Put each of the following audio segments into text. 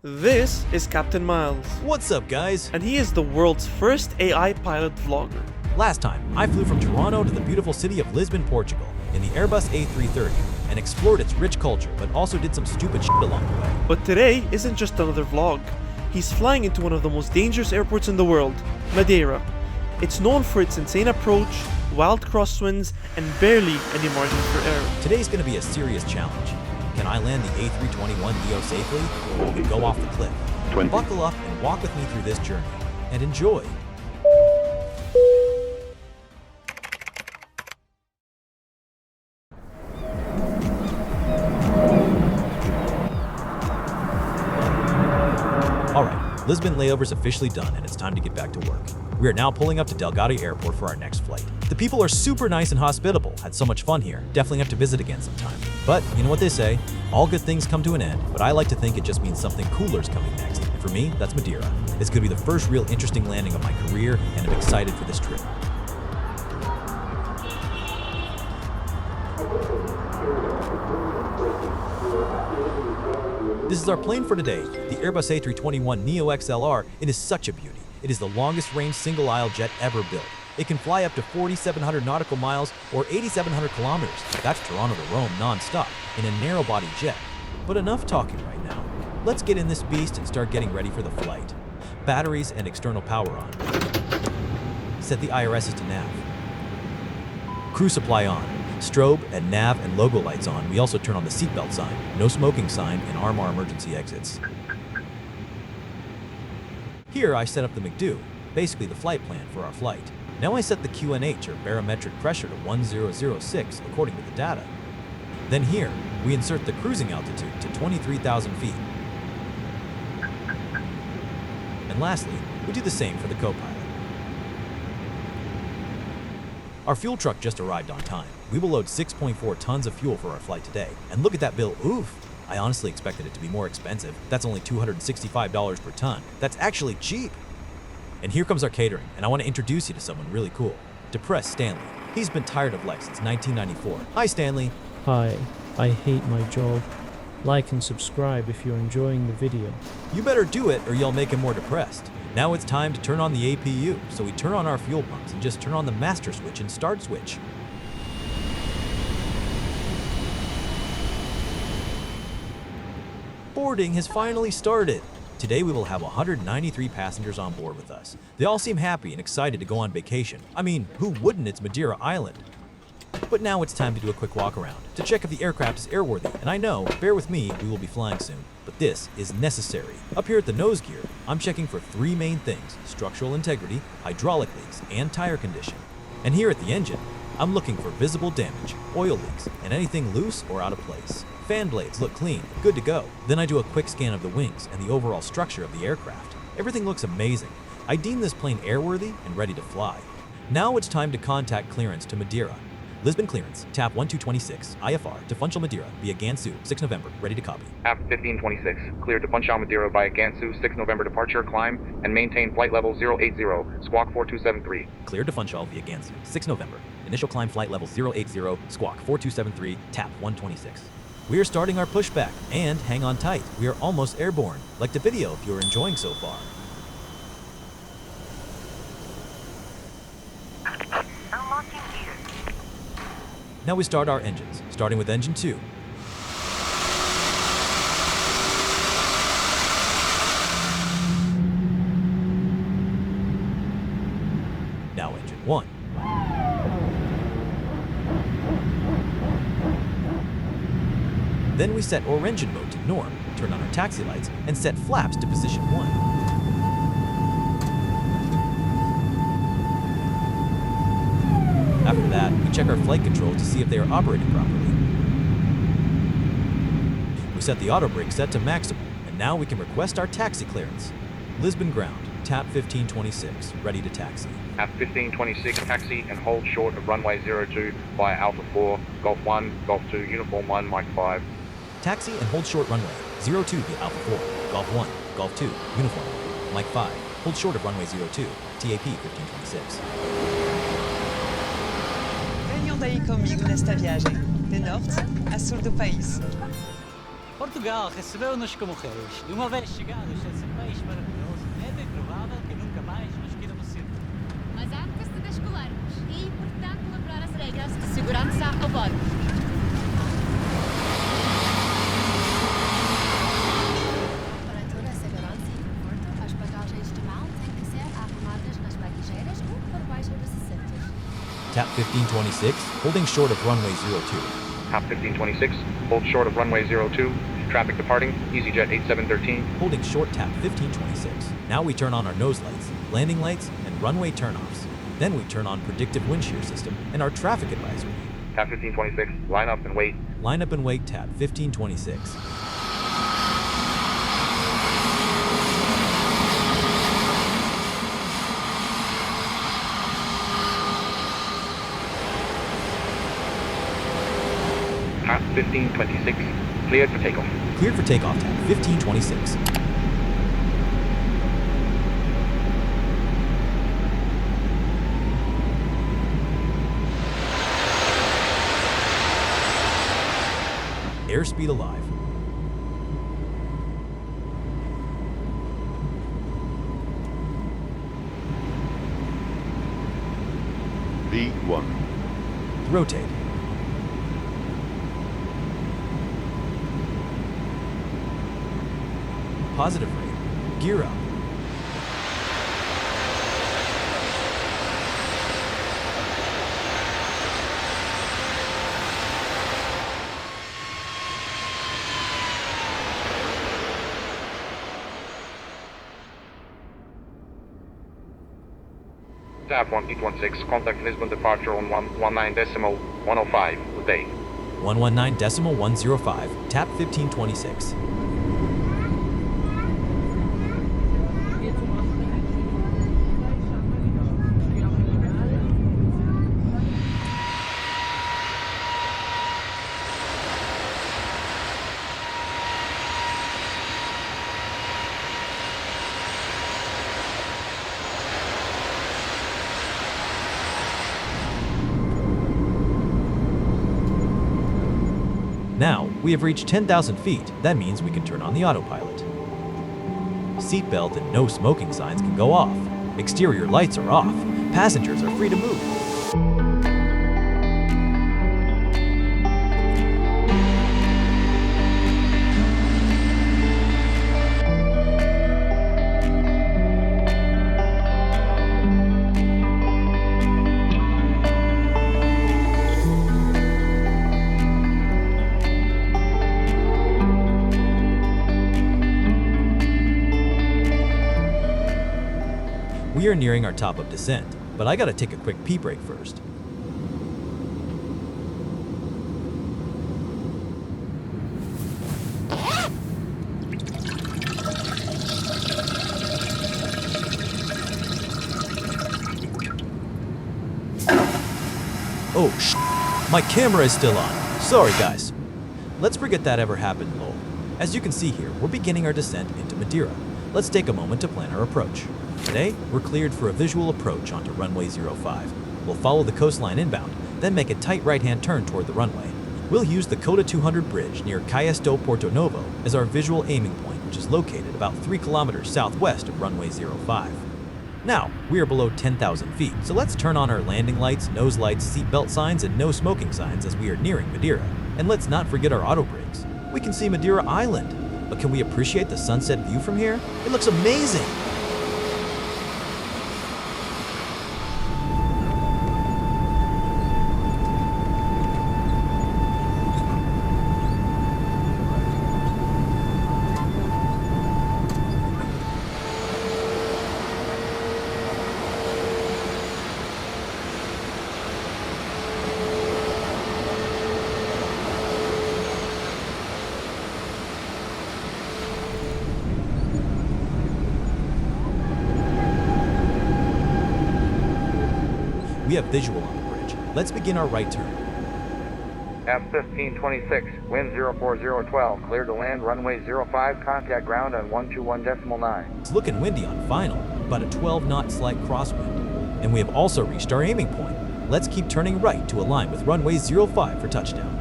This is Captain Miles, What's up, guys? and he is the world's first AI pilot vlogger. Last time, I flew from Toronto to the beautiful city of Lisbon, Portugal, in the Airbus A330, and explored its rich culture, but also did some stupid shit along the way. But today isn't just another vlog. He's flying into one of the most dangerous airports in the world, Madeira. It's known for its insane approach, wild crosswinds, and barely any margin for error. Today's gonna be a serious challenge. Can I land the A321neo safely, or will we go off the cliff? 20. Buckle up and walk with me through this journey, and enjoy. Alright, Lisbon layover's officially done and it's time to get back to work. We are now pulling up to Delgado Airport for our next flight. The people are super nice and hospitable, had so much fun here, definitely have to visit again sometime. But you know what they say, all good things come to an end, but I like to think it just means something cooler is coming next. And for me, that's Madeira. It's gonna be the first real interesting landing of my career and I'm excited for this trip. This is our plane for today, the Airbus A321neo XLR. It is such a beauty. It is the longest range single aisle jet ever built. It can fly up to 4,700 nautical miles or 8,700 kilometers. That's Toronto to Rome non-stop in a narrow body jet. But enough talking right now. Let's get in this beast and start getting ready for the flight. Batteries and external power on. Set the IRSs to nav. Crew supply on. Strobe and nav and logo lights on. We also turn on the seatbelt sign, no smoking sign, and arm our emergency exits. Here I set up the McDo, basically the flight plan for our flight. Now I set the QNH or barometric pressure to 1006 according to the data. Then here, we insert the cruising altitude to 23,000 feet. And lastly, we do the same for the co-pilot. Our fuel truck just arrived on time. We will load 6.4 tons of fuel for our flight today. And look at that bill, oof! I honestly expected it to be more expensive. That's only $265 per ton. That's actually cheap! And here comes our catering, and I want to introduce you to someone really cool. Depressed Stanley. He's been tired of life since 1994. Hi, Stanley. Hi, I hate my job. Like and subscribe if you're enjoying the video. You better do it or you'll make him more depressed. Now it's time to turn on the APU, so we turn on our fuel pumps and just turn on the master switch and start switch. Boarding has finally started. Today we will have 193 passengers on board with us. They all seem happy and excited to go on vacation. I mean, who wouldn't? It's Madeira Island. But now it's time to do a quick walk around to check if the aircraft is airworthy. And I know, bear with me, we will be flying soon, but this is necessary. Up here at the nose gear, I'm checking for three main things: structural integrity, hydraulic leaks, and tire condition. And here at the engine, I'm looking for visible damage, oil leaks, and anything loose or out of place. Fan blades look clean, good to go. Then I do a quick scan of the wings and the overall structure of the aircraft. Everything looks amazing. I deem this plane airworthy and ready to fly. Now it's time to contact clearance to Madeira. Lisbon clearance, TAP 1226, IFR to Funchal Madeira via Gansu, 6 November, ready to copy. TAP 1526, cleared to Funchal Madeira via Gansu, 6 November departure, climb, and maintain flight level 080, squawk 4273. Cleared to Funchal via Gansu, 6 November. Initial climb flight level 080, squawk 4273, TAP 126. We are starting our pushback, and hang on tight, we are almost airborne. Like the video if you're enjoying so far. Unlocking gear. Now we start our engines, starting with engine 2. Now engine 1. Then we set our engine mode to norm, turn on our taxi lights, and set flaps to position 1. After that, we check our flight controls to see if they are operating properly. We set the auto brake set to maximum, and now we can request our taxi clearance. Lisbon ground, TAP 1526, ready to taxi. TAP 1526, taxi and hold short of runway 02 via Alpha 4, Golf 1, Golf 2, Uniform 1, Mike 5. Taxi and hold short runway 02 via Alpha 4, Golf 1, Golf 2, Uniform 1, Mike 5, hold short of runway 02, TAP 1526. Venham daí comigo nesta viagem, de norte a sul do país. Portugal Portugal recebeu-nos como reis. E uma vez chegados a esse país maravilhoso, é bem provável que nunca mais nos queiramos sentir. Mas antes de descolarmos, é importante lembrar as regras de segurança a bordo. Para toda a segurança e conforto, as bagagens de mão têm que ser arrumadas nas bagagens ou por baixo dos assentos. Tap 1526, holding short of runway 02. Top 1526, hold short of runway 02. Traffic departing, EasyJet 8713. Holding short tap 1526. Now we turn on our nose lights, landing lights, and runway turnoffs. Then we turn on predictive wind shear system and our traffic advisory. Tap 1526, line up and wait. Line up and wait tap 1526. Tap 1526, cleared for takeoff. Cleared for takeoff tap 1526. Airspeed alive. V1. Rotate. Positive rate. Gear up. Tap 1816, contact Lisbon departure on 119.105. Good day. 119.105. Tap 1526. Now, we have reached 10,000 feet. That means we can turn on the autopilot. Seatbelt and no smoking signs can go off. Exterior lights are off. Passengers are free to move. We are nearing our top of descent, but I gotta take a quick pee break first. Oh, my camera is still on. Sorry, guys. Let's forget that ever happened, lol. As you can see here, we're beginning our descent into Madeira. Let's take a moment to plan our approach. Today, we're cleared for a visual approach onto runway 05. We'll follow the coastline inbound, then make a tight right-hand turn toward the runway. We'll use the Cota 200 bridge near Cais do Porto Novo as our visual aiming point, which is located about 3 kilometers southwest of runway 05. Now, we are below 10,000 feet, so let's turn on our landing lights, nose lights, seatbelt signs, and no smoking signs as we are nearing Madeira. And let's not forget our auto brakes. We can see Madeira Island, but can we appreciate the sunset view from here? It looks amazing! We have visual on the bridge. Let's begin our right turn. F-1526, wind 04012, clear to land runway 05, contact ground on 121.9. It's looking windy on final, about a 12-knot slight crosswind. And we have also reached our aiming point. Let's keep turning right to align with runway 05 for touchdown.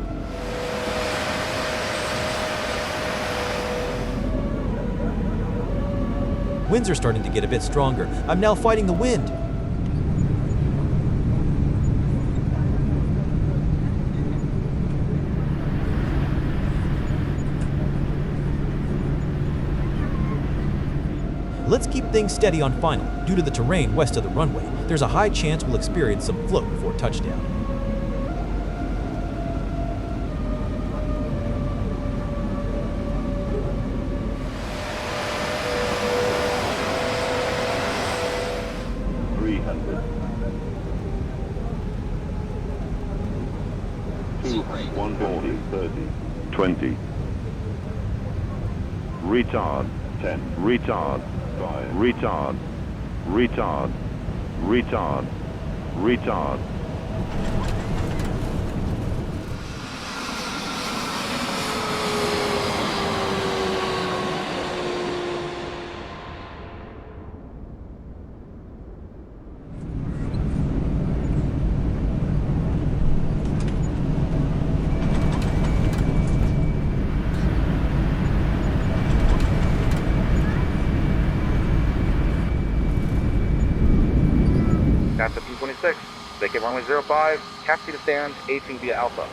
Winds are starting to get a bit stronger. I'm now fighting the wind. Let's keep things steady on final. Due to the terrain west of the runway, there's a high chance we'll experience some float before touchdown. One 30, 20. Retard, 10. Retard, 5. Retard, retard, retard, retard. That's the P-26. Vacate runway 05, taxi to stand, 18 via Alpha.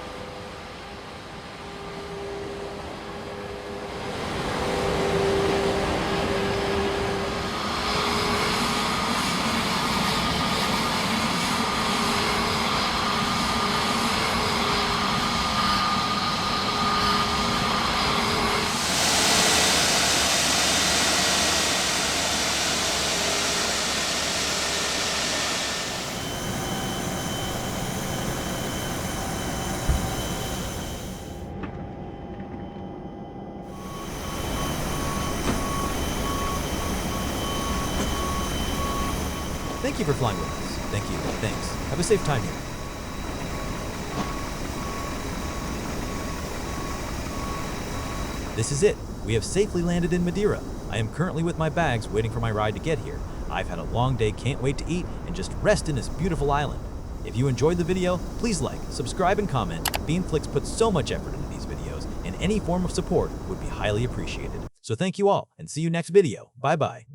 Thank you for flying with us. Thank you. Thanks. Have a safe time here. This is it. We have safely landed in Madeira. I am currently with my bags waiting for my ride to get here. I've had a long day, can't wait to eat and just rest in this beautiful island. If you enjoyed the video, please like, subscribe, and comment. Beanflix puts so much effort into these videos, and any form of support would be highly appreciated. So thank you all, and see you next video. Bye-bye.